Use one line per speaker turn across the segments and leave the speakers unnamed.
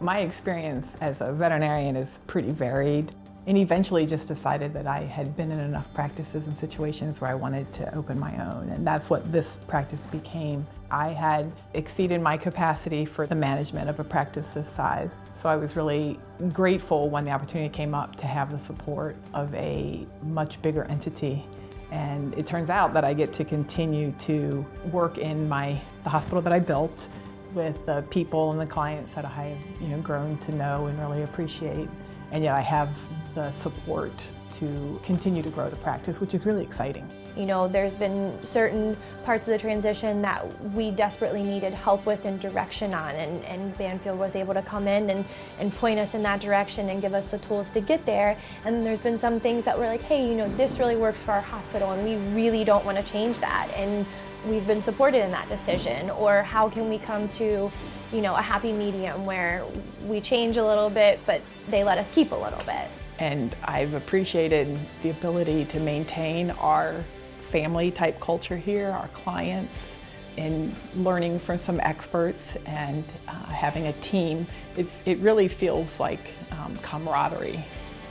My experience as a veterinarian is pretty varied, and eventually just decided that I had been in enough practices and situations where I wanted to open my own, and that's what this practice became. I had exceeded my capacity for the management of a practice this size, so I was really grateful when the opportunity came up to have the support of a much bigger entity. And it turns out that I get to continue to work in the hospital that I built with the people and the clients that I have grown to know and really appreciate. And yet I have the support to continue to grow the practice, which is really exciting.
You know, there's been certain parts of the transition that we desperately needed help with and direction on, and Banfield was able to come in and point us in that direction and give us the tools to get there. And there's been some things that we're like, hey, this really works for our hospital and we really don't want to change that. And we've been supported in that decision. Or how can we come to, a happy medium where we change a little bit, but they let us keep a little bit.
And I've appreciated the ability to maintain our family type culture here, our clients, and learning from some experts and having a team. It really feels like camaraderie,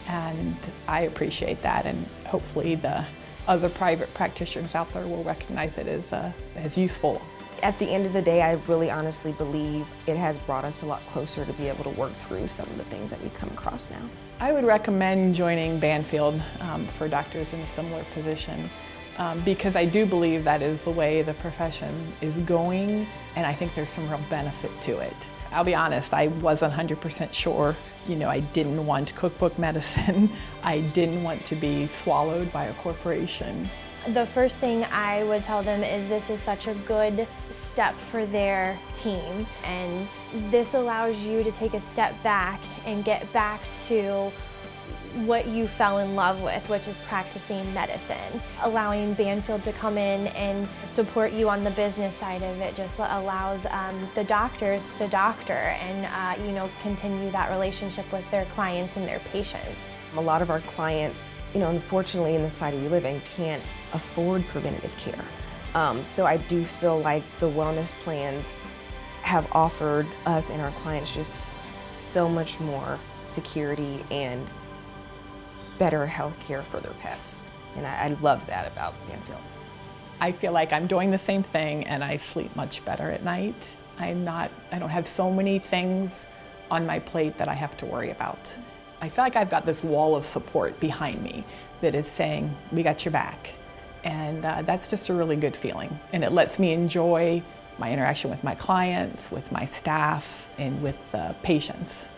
and I appreciate that, and hopefully the other private practitioners out there will recognize it as useful.
At the end of the day, I really honestly believe it has brought us a lot closer to be able to work through some of the things that we've come across now.
I would recommend joining Banfield for doctors in a similar position because I do believe that is the way the profession is going, and I think there's some real benefit to it. I'll be honest, I wasn't 100% sure. I didn't want cookbook medicine. I didn't want to be swallowed by a corporation.
The first thing I would tell them is this is such a good step for their team, and this allows you to take a step back and get back to what you fell in love with, which is practicing medicine. Allowing Banfield to come in and support you on the business side of it just allows the doctors to doctor and continue that relationship with their clients and their patients.
A lot of our clients, unfortunately in the society we live in, can't afford preventative care. So I do feel like the wellness plans have offered us and our clients just so much more security and better health care for their pets. And I love that about Banfield.
I feel like I'm doing the same thing and I sleep much better at night. I don't have so many things on my plate that I have to worry about. I feel like I've got this wall of support behind me that is saying, we got your back. And that's just a really good feeling. And it lets me enjoy my interaction with my clients, with my staff, and with the patients.